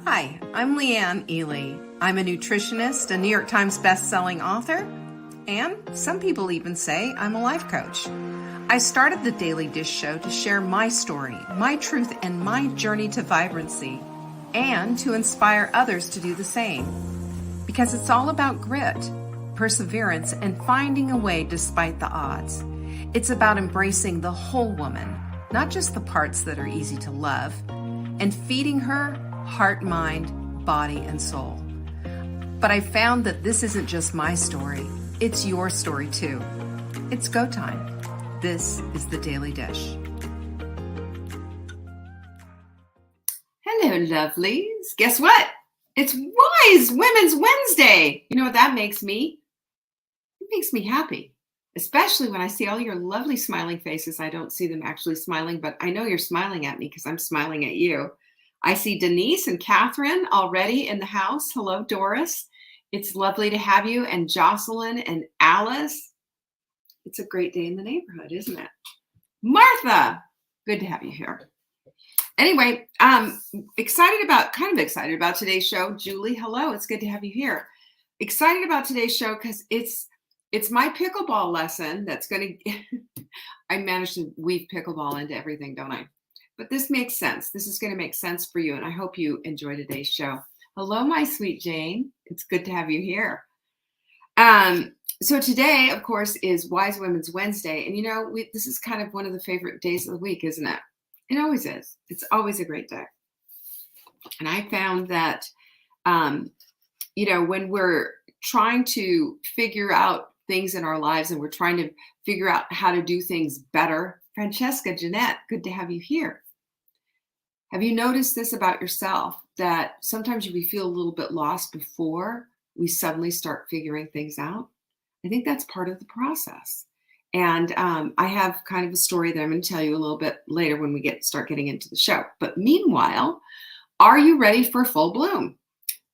Hi, I'm Leanne Ely. I'm a nutritionist, a New York Times best-selling author, and some people even say I'm a life coach. I started the Daily Dish Show to share my story, my truth, and my journey to vibrancy, and to inspire others to do the same. Because it's all about grit, perseverance, and finding a way despite the odds. It's about embracing the whole woman, not just the parts that are easy to love, and feeding her heart, mind, body, and soul. But I found that this isn't just my story, it's your story too. It's go time. This is the Daily Dish. Hello, lovelies. Guess what? It's Wise Women's Wednesday. You know what that makes me? It makes me happy, especially when I see all your lovely smiling faces. I don't see them actually smiling, but I know you're smiling at me because I'm smiling at you. I see Denise and Catherine already in the house. Hello, Doris. It's lovely to have you. And Jocelyn and Alice. It's a great day in the neighborhood, isn't it? Martha, good to have you here. Anyway, kind of excited about today's show. Julie, hello. It's good to have you here. Excited about today's show because it's my pickleball lesson that's going to, I managed to weave pickleball into everything, don't I? But this makes sense. This is going to make sense for you, and I hope you enjoy today's show. Hello, my sweet Jane. It's good to have you here. So today, of course, is Wise Women's Wednesday, and you know, this is kind of one of the favorite days of the week, isn't it? It always is. It's always a great day. And I found that, when we're trying to figure out things in our lives and we're trying to figure out how to do things better, Francesca, Jeanette, good to have you here. Have you noticed this about yourself, that sometimes we feel a little bit lost before we suddenly start figuring things out? I think that's part of the process. And I have kind of a story that I'm going to tell you a little bit later when we start getting into the show. But meanwhile, are you ready for Full Bloom?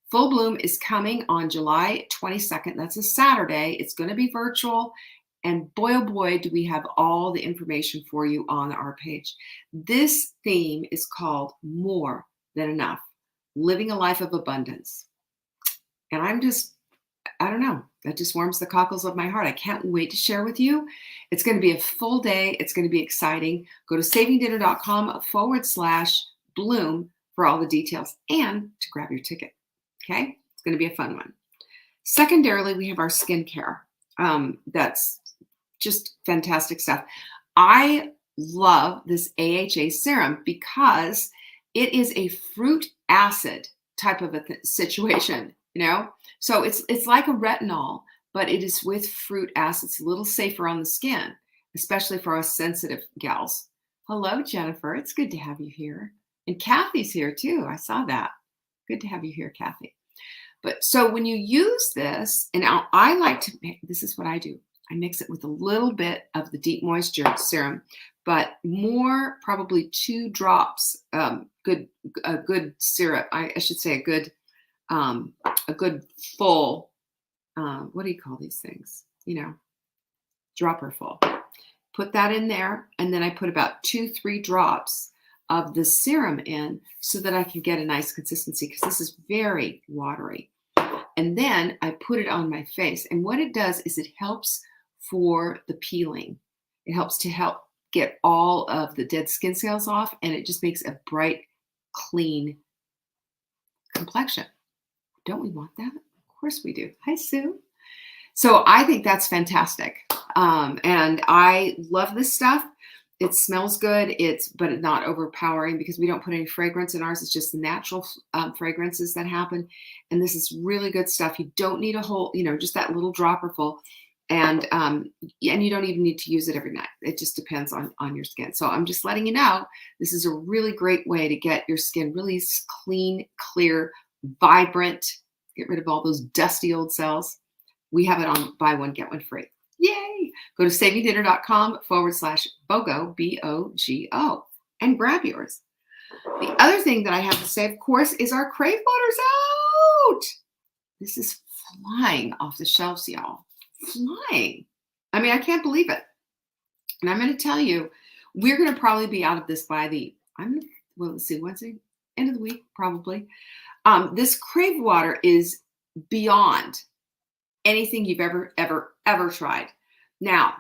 Full Bloom is coming on July 22nd. That's a Saturday. It's going to be virtual. And boy, oh boy, do we have all the information for you on our page. This theme is called More Than Enough, Living a Life of Abundance. And I don't know, that just warms the cockles of my heart. I can't wait to share with you. It's going to be a full day. It's going to be exciting. Go to savingdinner.com/bloom for all the details and to grab your ticket. Okay? It's going to be a fun one. Secondarily, we have our skincare. That's just fantastic stuff. I love this AHA serum because it is a fruit acid type of a situation, you know? So it's like a retinol, but it is with fruit acid. It's a little safer on the skin, especially for us sensitive gals. Hello, Jennifer. It's good to have you here. And Kathy's here too. I saw that. Good to have you here, Kathy. But so when you use this, and I like to, this is what I do. I mix it with a little bit of the Deep Moisture serum, but more, probably 2 drops, a good syrup. I should say a good full, what do you call these things? You know, dropper full. Put that in there, and then I put about 2-3 drops of the serum in so that I can get a nice consistency, because this is very watery. And then I put it on my face. And what it does is it helps for the peeling. It helps to help get all of the dead skin cells off, and it just makes a bright, clean complexion. Don't we want that? Of course we do. Hi, Sue. So I think that's fantastic. And I love this stuff. It smells good, but it's not overpowering because we don't put any fragrance in ours. It's just the natural fragrances that happen. And this is really good stuff. You don't need a whole, just that little dropper full. And you don't even need to use it every night. It just depends on your skin. So I'm just letting you know, this is a really great way to get your skin really clean, clear, vibrant, get rid of all those dusty old cells. We have it on buy one, get one free. Yay! Go to savingdinner.com/BOGO, BOGO, and grab yours. The other thing that I have to say, of course, is our Crave Water's out. This is flying off the shelves, y'all. Flying. I mean, I can't believe it. And I'm going to tell you, we're going to probably be out of this by let's see, Wednesday, end of the week, probably. This Crave water is beyond anything you've ever tried. Now,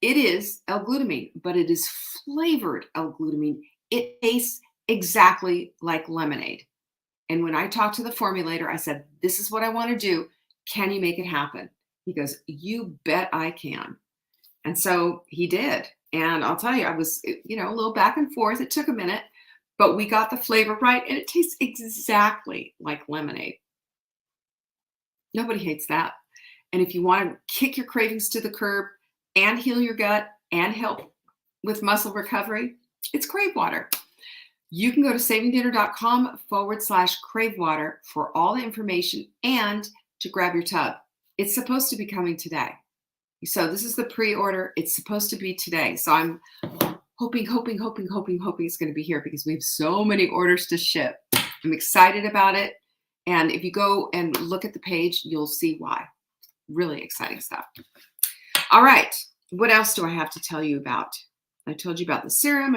it is L-glutamine, but it is flavored L-glutamine. It tastes exactly like lemonade. And when I talked to the formulator, I said, this is what I want to do. Can you make it happen? He goes, you bet I can. And so he did. And I'll tell you, I was, a little back and forth. It took a minute, but we got the flavor right. And it tastes exactly like lemonade. Nobody hates that. And if you want to kick your cravings to the curb and heal your gut and help with muscle recovery, it's Crave water. You can go to savingdinner.com/Crave water for all the information and to grab your tub. It's supposed to be coming today. So this is the pre-order. It's supposed to be today. So I'm hoping it's going to be here because we have so many orders to ship. I'm excited about it. And if you go and look at the page, you'll see why. Really exciting stuff. All right. What else do I have to tell you about? I told you about the serum.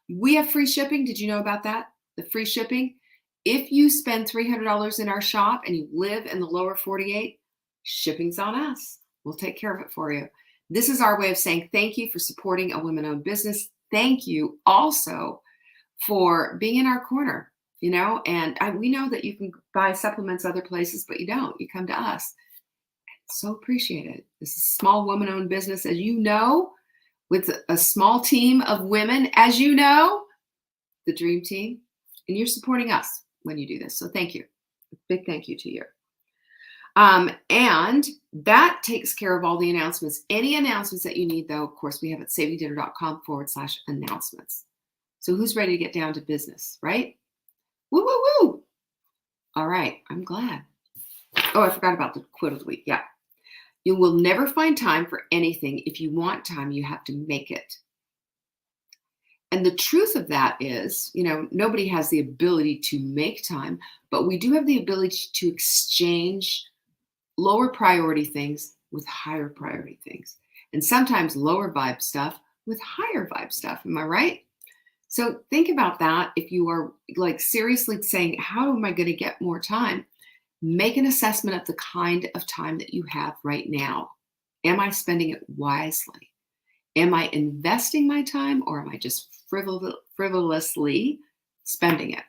We have free shipping. Did you know about that? The free shipping. If you spend $300 in our shop and you live in the lower 48, shipping's on us. We'll take care of it for you. This is our way of saying thank you for supporting a women-owned business. Thank you also for being in our corner, and we know that you can buy supplements other places, but you don't. You come to us. So appreciate it. This is a small woman-owned business, as you know, with a small team of women, as you know, the dream team, and you're supporting us when you do this. So thank you. A big thank you to you. And that takes care of all the announcements. Any announcements that you need, though, of course, we have at savingdinner.com/announcements. So who's ready to get down to business, right? Woo, woo, woo. All right. I'm glad. Oh, I forgot about the quote of the week. Yeah. You will never find time for anything. If you want time, you have to make it. And the truth of that is, nobody has the ability to make time, but we do have the ability to exchange lower priority things with higher priority things. And sometimes lower vibe stuff with higher vibe stuff. Am I right? So think about that. If you are seriously saying, how am I going to get more time? Make an assessment of the kind of time that you have right now. Am I spending it wisely? Am I investing my time, or am I just frivolously spending it?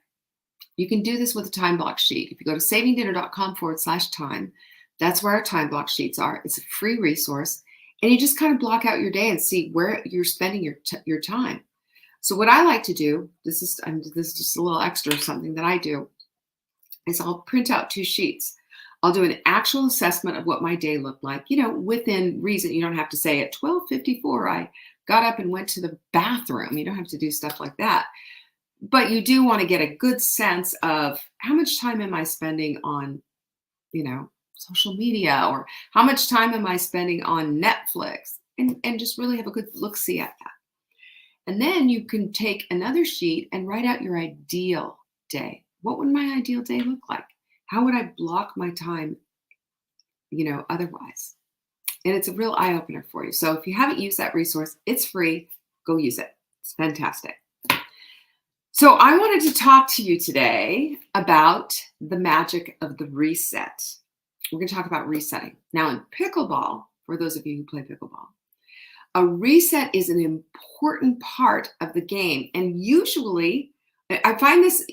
You can do this with a time block sheet. If you go to savingdinner.com/time, that's where our time block sheets are. It's a free resource. And you just kind of block out your day and see where you're spending your time. So what I like to do, this is just a little extra something that I do, is I'll print out 2 sheets. I'll do an actual assessment of what my day looked like, within reason. You don't have to say at 12:54, I got up and went to the bathroom. You don't have to do stuff like that. But you do want to get a good sense of how much time am I spending on, social media, or how much time am I spending on Netflix, and just really have a good look-see at that. And then you can take another sheet and write out your ideal day. What would my ideal day look like? How would I block my time, otherwise? And it's a real eye-opener for you. So if you haven't used that resource, it's free. Go use it. It's fantastic. So I wanted to talk to you today about the magic of the reset. We're going to talk about resetting. Now in pickleball, for those of you who play pickleball, a reset is an important part of the game. And usually, I find this,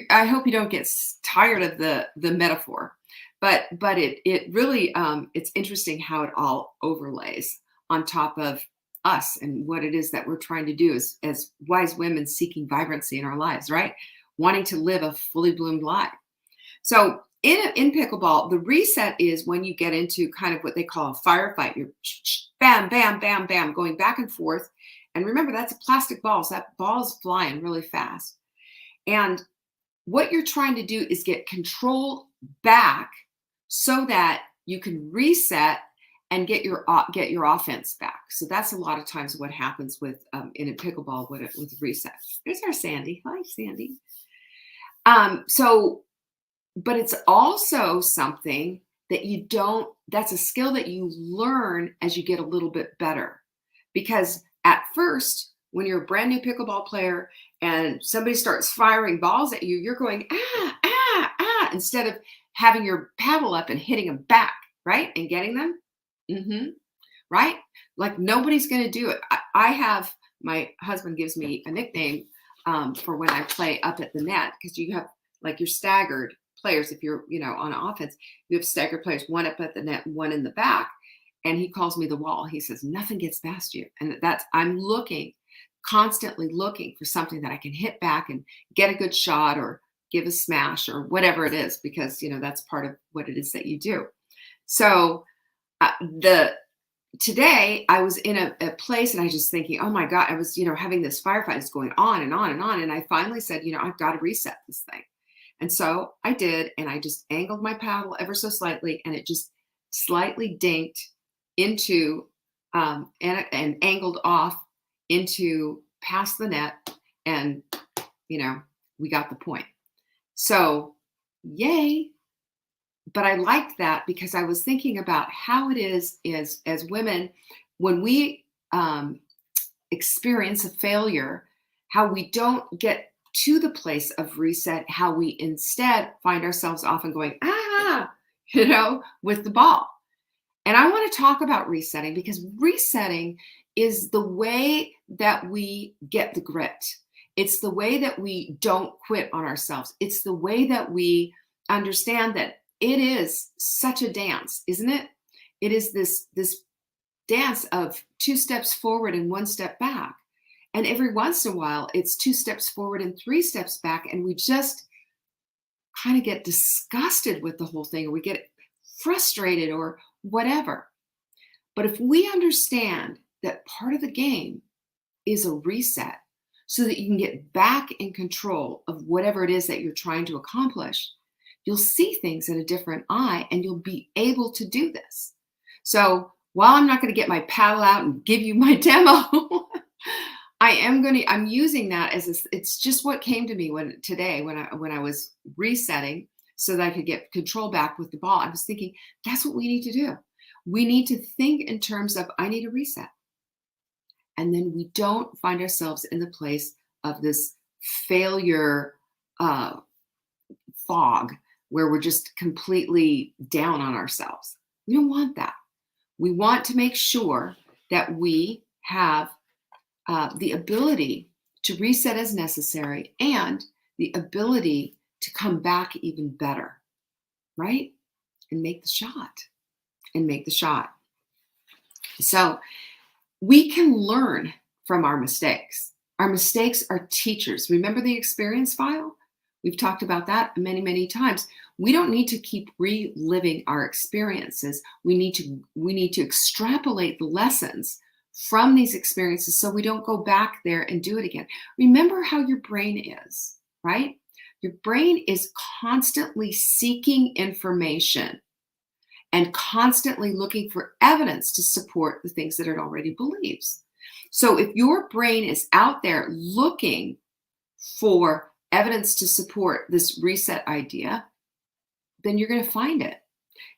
I hope you don't get tired of the metaphor, but it really, it's interesting how it all overlays on top of us and what it is that we're trying to do as wise women seeking vibrancy in our lives, right? Wanting to live a fully bloomed life. So in pickleball, the reset is when you get into kind of what they call a firefight. You're bam, bam, bam, bam, going back and forth. And remember, that's a plastic ball, so that ball's flying really fast. And what you're trying to do is get control back so that you can reset and get your offense back. So that's a lot of times what happens with in a pickleball with reset. There's our Sandy. Hi, Sandy. But it's also something that that's a skill that you learn as you get a little bit better. Because at first, when you're a brand new pickleball player and somebody starts firing balls at you, you're going, ah, ah, ah, instead of having your paddle up and hitting them back, right? And getting them. Hmm. Right? Like nobody's going to do it. I have, my husband gives me a nickname for when I play up at the net, because you have like your staggered players. If you're, on offense, you have staggered players, one up at the net, one in the back. And he calls me the wall. He says, nothing gets past you. And I'm constantly looking for something that I can hit back and get a good shot or give a smash or whatever it is, because, that's part of what it is that you do. So today I was in a place and I was just thinking, oh my God, I was, having this firefight is going on and on and on. And I finally said, I've got to reset this thing. And so I did, and I just angled my paddle ever so slightly, and it just slightly dinked into and angled off into past the net, and we got the point. So yay. But I liked that because I was thinking about how it is as women, when we experience a failure, how we don't get to the place of reset, how we instead find ourselves often going, with the ball. And I want to talk about resetting, because resetting is the way that we get the grit. It's the way that we don't quit on ourselves. It's the way that we understand that it is such a dance, isn't it? It is this dance of 2 steps forward and 1 step back. And every once in a while, it's 2 steps forward and 3 steps back. And we just kind of get disgusted with the whole thing, or we get frustrated or whatever. But if we understand that part of the game is a reset, so that you can get back in control of whatever it is that you're trying to accomplish, you'll see things in a different eye, and you'll be able to do this. So while I'm not going to get my paddle out and give you my demo, I'm using that as it's just what came to me when I was resetting so that I could get control back with the ball. I was thinking, that's what we need to do. We need to think in terms of, I need a reset. And then we don't find ourselves in the place of this failure fog where we're just completely down on ourselves. We don't want that. We want to make sure that we have the ability to reset as necessary, and the ability to come back even better, right? And make the shot. So we can learn from our mistakes. Our mistakes are teachers. Remember the experience file? We've talked about that many, many times. We don't need to keep reliving our experiences. We need to extrapolate the lessons from these experiences so we don't go back there and do it again. Remember how your brain is, right? Your brain is constantly seeking information and constantly looking for evidence to support the things that it already believes. So if your brain is out there looking for evidence to support this reset idea, then you're going to find it.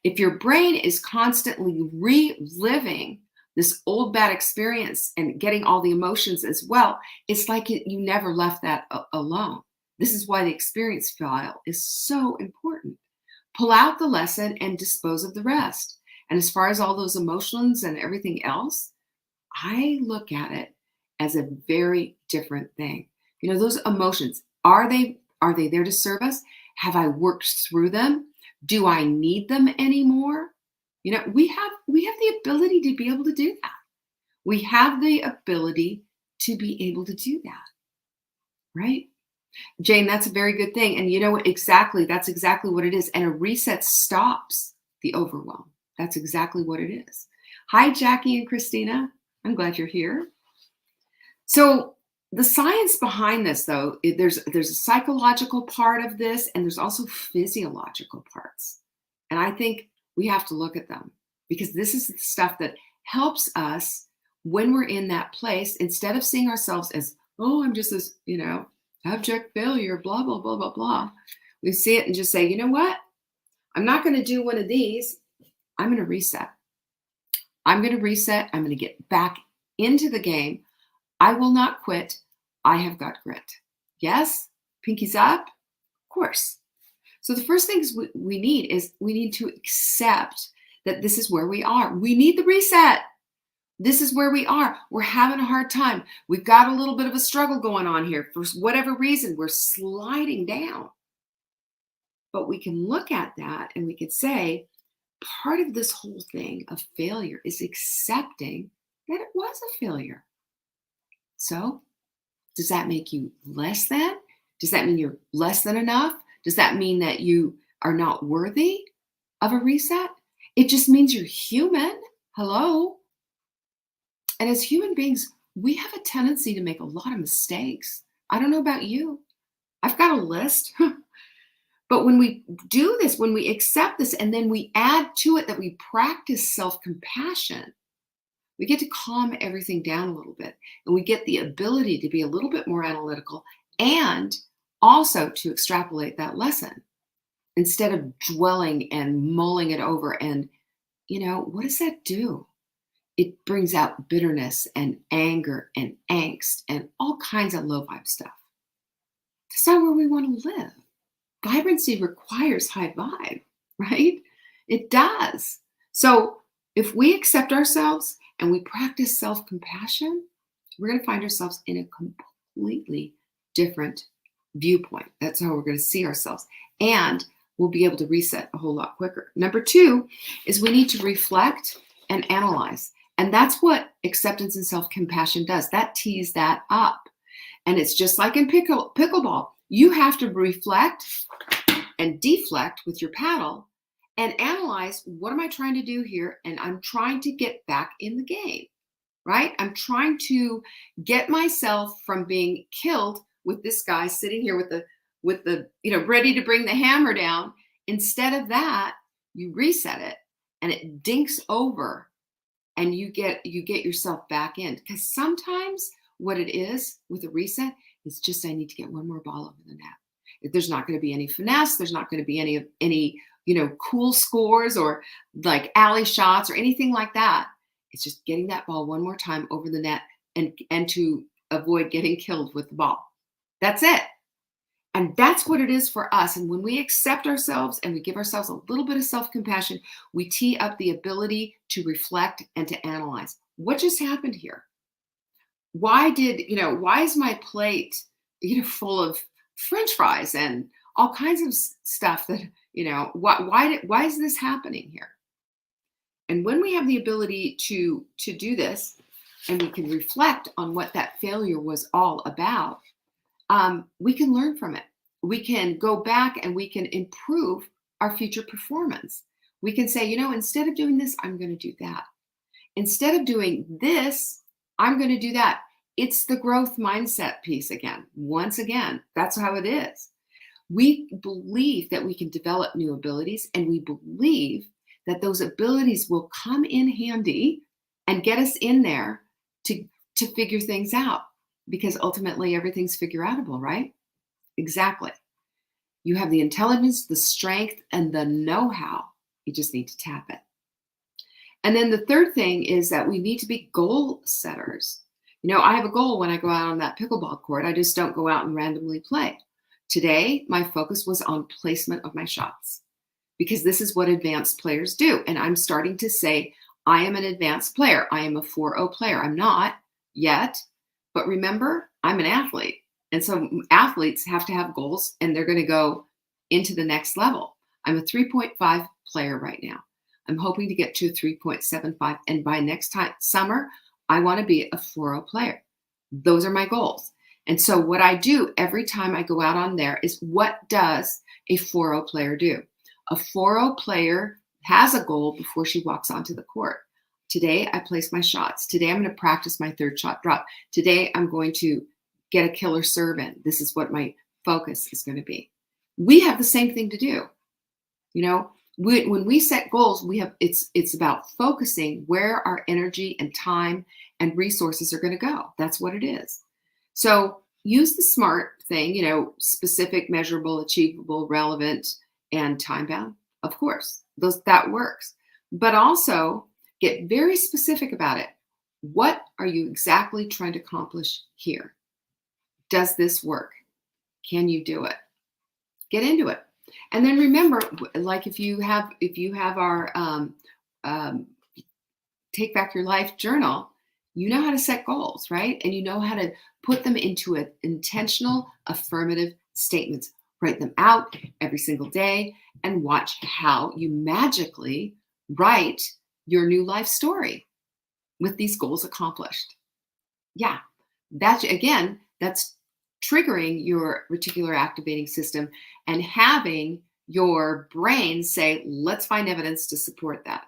If your brain is constantly reliving this old bad experience and getting all the emotions as well, it's like you never left that alone. This is why the experience file is so important. Pull out the lesson and dispose of the rest. And as far as all those emotions and everything else, I look at it as a very different thing. Those emotions, are they there to serve us? Have I worked through them? Do I need them anymore? We have the ability to be able to do that. We have the ability to be able to do that, right? Jane, that's a very good thing. And that's exactly what it is. And a reset stops the overwhelm. That's exactly what it is. Hi, Jackie and Christina. I'm glad you're here. So the science behind this, though, there's a psychological part of this, and there's also physiological parts. And I think we have to look at them, because this is the stuff that helps us when we're in that place, instead of seeing ourselves as, oh, I'm just this, abject failure, blah, blah, blah, blah, blah. We see it and just say, you know what? I'm not going to do one of these. I'm going to reset. I'm going to get back into the game. I will not quit. I have got grit. Yes? Pinkies up? Of course. So the first things we need is we need to accept that this is where we are. We need the reset. This is where we are. We're having a hard time. We've got a little bit of a struggle going on here. For whatever reason, we're sliding down. But we can look at that and we can say, part of this whole thing of failure is accepting that it was a failure. So, does that make you less than? Does that mean you're less than enough? Does that mean that you are not worthy of a reset? It just means you're human. Hello. And as human beings, we have a tendency to make a lot of mistakes. I don't know about you. I've got a list. But when we do this, when we accept this, and then we add to it that we practice self-compassion, we get to calm everything down a little bit. And we get the ability to be a little bit more analytical and also to extrapolate that lesson instead of dwelling and mulling it over. And, what does that do? It brings out bitterness and anger and angst and all kinds of low vibe stuff. That's not where we want to live. Vibrancy requires high vibe, right? It does. So if we accept ourselves and we practice self-compassion, we're going to find ourselves in a completely different viewpoint. That's how we're going to see ourselves. And we'll be able to reset a whole lot quicker. Number 2 is we need to reflect and analyze. And that's what acceptance and self-compassion does. That tees that up. And it's just like in pickleball. You have to reflect and deflect with your paddle and analyze, what am I trying to do here? And I'm trying to get back in the game, right? I'm trying to get myself from being killed with this guy sitting here with the ready to bring the hammer down. Instead of that, you reset it and it dinks over and you get yourself back in. Because sometimes what it is with a reset is just, I need to get one more ball over the net. There's not going to be any finesse. There's not going to be any cool scores or like alley shots or anything like that. It's just getting that ball one more time over the net and to avoid getting killed with the ball. That's it. And that's what it is for us. And when we accept ourselves and we give ourselves a little bit of self-compassion, we tee up the ability to reflect and to analyze. What just happened here? Why is my plate, full of French fries and all kinds of stuff that, why is this happening here? And when we have the ability to do this and we can reflect on what that failure was all about, we can learn from it. We can go back and we can improve our future performance. We can say, instead of doing this, I'm going to do that. Instead of doing this, I'm going to do that. It's the growth mindset piece again. Once again, that's how it is. We believe that we can develop new abilities, and we believe that those abilities will come in handy and get us in there to figure things out, because ultimately everything's figure outable, right? Exactly. You have the intelligence, the strength, and the know-how. You just need to tap it. And then the third thing is that we need to be goal setters. I have a goal when I go out on that pickleball court. I just don't go out and randomly play. Today, my focus was on placement of my shots, because this is what advanced players do. And I'm starting to say, I am an advanced player. I am a 4.0 player. I'm not yet, but remember, I'm an athlete. And so athletes have to have goals, and they're going to go into the next level. I'm a 3.5 player right now. I'm hoping to get to a 3.75. And by next summer, I want to be a 4.0 player. Those are my goals. And so what I do every time I go out on there is, what does a 4.0 player do? A 4.0 player has a goal before she walks onto the court. Today, I place my shots. Today, I'm going to practice my third shot drop. Today, I'm going to get a killer serve in. This is what my focus is going to be. We have the same thing to do. When we set goals, it's about focusing where our energy and time and resources are going to go. That's what it is. So use the SMART thing, specific, measurable, achievable, relevant, and time bound. Of course, that works. But also get very specific about it. What are you exactly trying to accomplish here? Does this work? Can you do it? Get into it. And then remember, like if you have our Take Back Your Life journal, you know how to set goals, right? And you know how to put them into an intentional affirmative statements. Write them out every single day and watch how you magically write your new life story with these goals accomplished. Yeah, that's triggering your reticular activating system and having your brain say, let's find evidence to support that.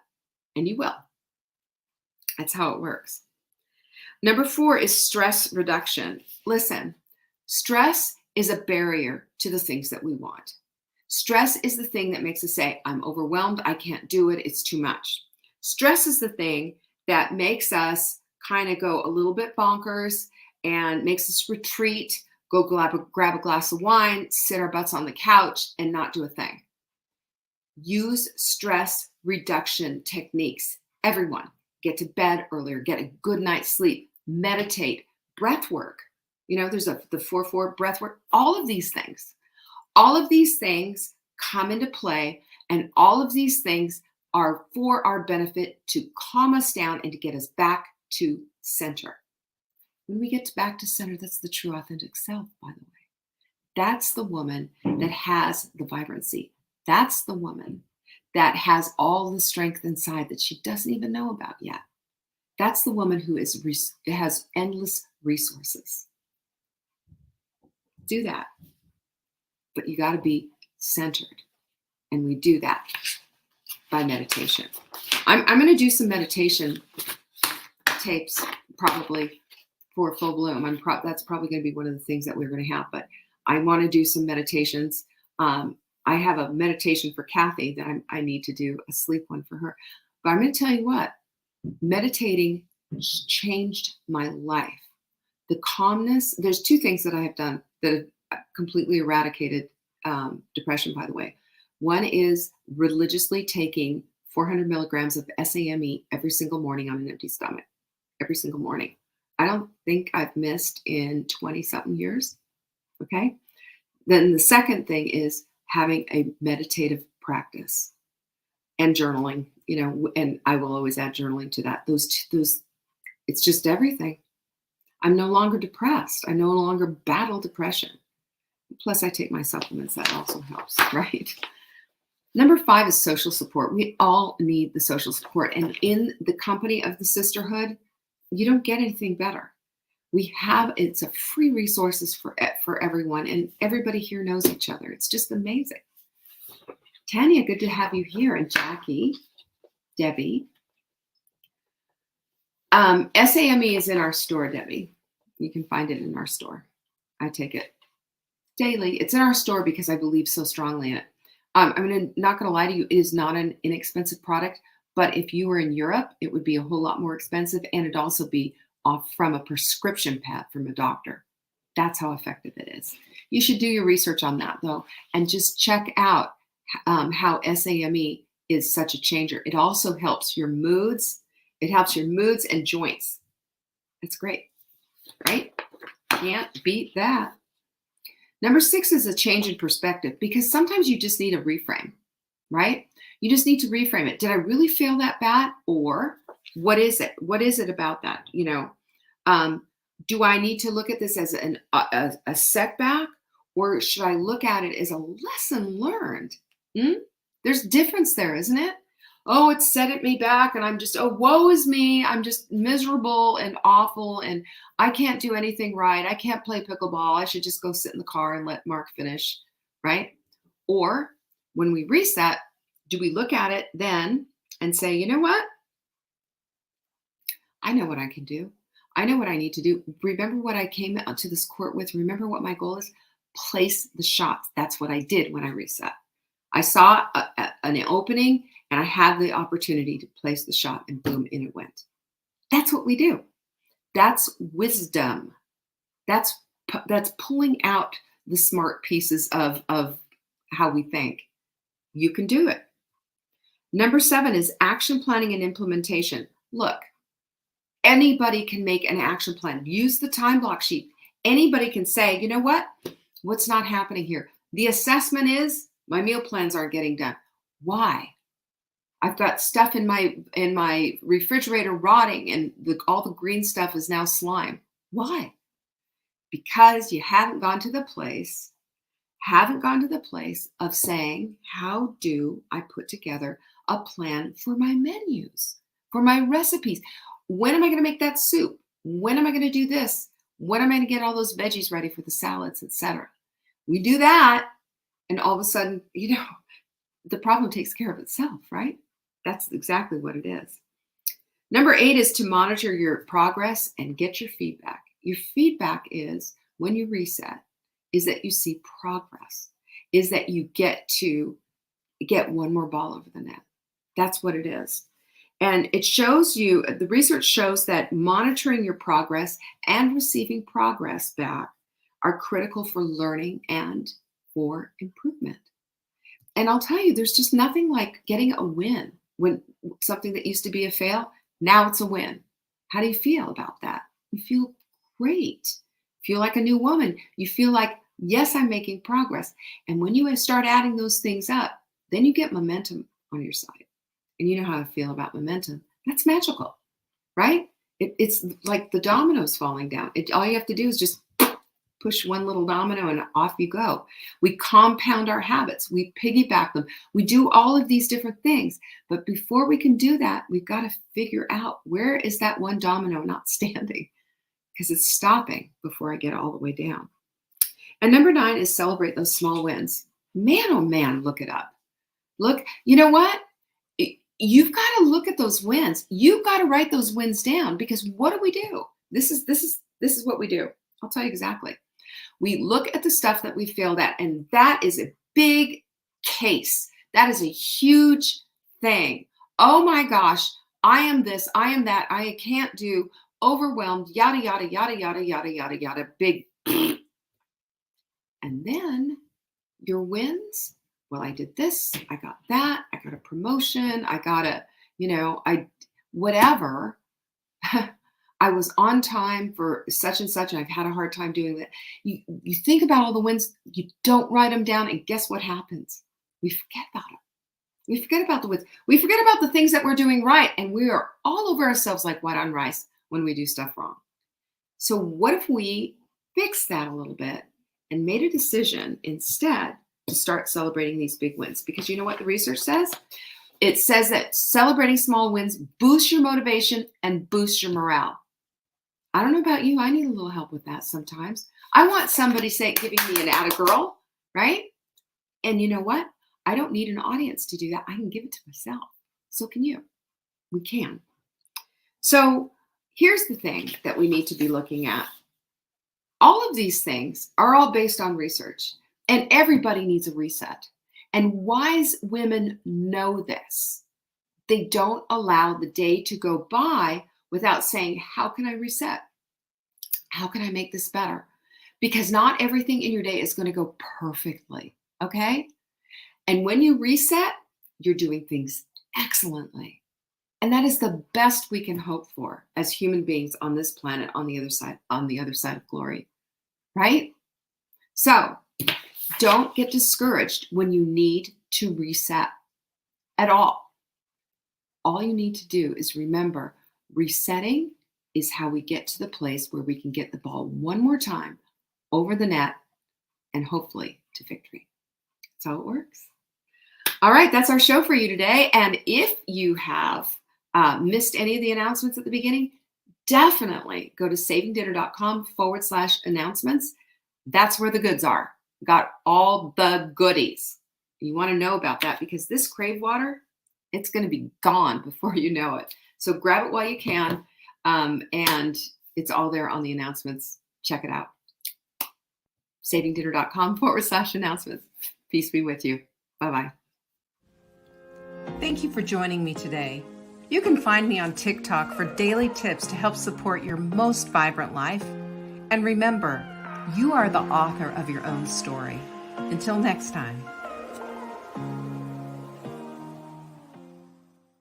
And you will. That's how it works. Number 4 is stress reduction. Listen, stress is a barrier to the things that we want. Stress is the thing that makes us say, I'm overwhelmed, I can't do it, it's too much. Stress is the thing that makes us kind of go a little bit bonkers and makes us retreat, go grab a glass of wine, sit our butts on the couch, and not do a thing. Use stress reduction techniques. Everyone, get to bed earlier, get a good night's sleep, meditate, breath work. There's the 4-4 breath work. All of these things come into play, and all of these things are for our benefit to calm us down and to get us back to center. When we get back to center, that's the true authentic self, by the way. That's the woman that has the vibrancy. That's the woman that has all the strength inside that she doesn't even know about yet. That's the woman who has endless resources. Do that. But you got to be centered. And we do that by meditation. I'm going to do some meditation tapes probably for Full Bloom. That's probably going to be one of the things that we're going to have. But I want to do some meditations. I have a meditation for Kathy that I need to do, a sleep one for her. But I'm going to tell you what, meditating changed my life. The calmness, there's 2 things that I have done that have completely eradicated depression, by the way. One is religiously taking 400 milligrams of SAMe every single morning on an empty stomach, every single morning. I don't think I've missed in 20-something years. Okay. Then the second thing is having a meditative practice and journaling, and I will always add journaling to that. Those, it's just everything. I'm no longer depressed. I no longer battle depression. Plus I take my supplements. That also helps, right? Number 5 is social support. We all need the social support. And in the company of the sisterhood, you don't get anything better. It's a free resources for everyone, and everybody here knows each other. It's just amazing. Tanya, good to have you here. And Jackie, Debbie. SAMe is in our store, Debbie. You can find it in our store. I take it daily. It's in our store because I believe so strongly in it. I'm not going to lie to you. It is not an inexpensive product, but if you were in Europe, it would be a whole lot more expensive, and it'd also be off from a prescription pad from a doctor. That's how effective it is. You should do your research on that, though, and just check out how SAMe is such a changer. It also helps your moods. It helps your moods and joints. It's great, right? Can't beat that. Number 6 is a change in perspective, because sometimes you just need a reframe, right? You just need to reframe it. Did I really feel that bad? Or what is it? What is it about that? Do I need to look at this as a setback, or should I look at it as a lesson learned? There's difference there, isn't it? Oh, it set me back, and I'm just, woe is me. I'm just miserable and awful, and I can't do anything right. I can't play pickleball. I should just go sit in the car and let Mark finish, right? Or when we reset, do we look at it then and say, you know what? I know what I can do. I know what I need to do. Remember what I came to this court with? Remember what my goal is? Place the shots. That's what I did when I reset. I saw an opening, and I had the opportunity to place the shot, and boom, in it went. That's what we do. That's wisdom. That's pulling out the smart pieces of how we think. You can do it. Number 7 is action planning and implementation. Look, anybody can make an action plan. Use the time block sheet. Anybody can say, you know what? What's not happening here? The assessment is my meal plans aren't getting done. Why? I've got stuff in my refrigerator rotting, and all the green stuff is now slime. Why? Because you haven't gone to the place of saying, how do I put together a plan for my menus, for my recipes? When am I going to make that soup? When am I going to do this? When am I going to get all those veggies ready for the salads, etc.? We do that, and all of a sudden, the problem takes care of itself, right? That's exactly what it is. Number 8 is to monitor your progress and get your feedback. Your feedback is, when you reset, is that you see progress, is that you get to get one more ball over the net. That's what it is. And it shows you, the research shows that monitoring your progress and receiving progress back are critical for learning and for improvement. And I'll tell you, there's just nothing like getting a win when something that used to be a fail, now it's a win. How do you feel about that? You feel great. You feel like a new woman. You feel like, yes, I'm making progress. And when you start adding those things up, then you get momentum on your side. And you know how I feel about momentum. That's magical, right? It's like the dominoes falling down. All you have to do is just push one little domino and off you go. We compound our habits. We piggyback them. We do all of these different things. But before we can do that, we've got to figure out, where is that one domino not standing? Because it's stopping before I get all the way down. And number 9 is celebrate those small wins. Man, oh man, look it up. Look, you know what? You've got to look at those wins. You've got to write those wins down, because what do? This is what we do. I'll tell you exactly. We look at the stuff that we failed at, and that is a big case. That is a huge thing. Oh my gosh, I am this, I am that, I can't do, overwhelmed, yada, yada, yada, yada, yada, yada, yada, big. And then your wins. Well, I did this, I got that, I got a promotion, I got whatever. I was on time for such and such, and I've had a hard time doing that. You think about all the wins, you don't write them down, and guess what happens? We forget about them. We forget about the wins. We forget about the things that we're doing right, and we are all over ourselves like white on rice when we do stuff wrong. So what if we fix that a little bit and made a decision instead to start celebrating these big wins? Because you know what the research says? It says that celebrating small wins boosts your motivation and boosts your morale. I don't know about you. I need a little help with that sometimes. I want somebody giving me an atta girl, right? And you know what? I don't need an audience to do that. I can give it to myself. So can you. We can. So here's the thing that we need to be looking at. All of these things are all based on research, and everybody needs a reset. And wise women know this. They don't allow the day to go by without saying, how can I reset? How can I make this better? Because not everything in your day is going to go perfectly, okay? And when you reset, you're doing things excellently. And that is the best we can hope for as human beings on this planet, on the other side of glory, right? So don't get discouraged when you need to reset at all. All you need to do is remember, resetting is how we get to the place where we can get the ball one more time over the net and hopefully to victory. That's how it works. All right, that's our show for you today. And if you have missed any of the announcements at the beginning, definitely go to savingdinner.com/announcements. That's where the goods are. Got all the goodies. You want to know about that, because this Crave water, it's going to be gone before you know it. So grab it while you can. And it's all there on the announcements. Check it out. savingdinner.com/announcements. Peace be with you. Bye-bye. Thank you for joining me today. You can find me on TikTok for daily tips to help support your most vibrant life. And remember, you are the author of your own story. Until next time.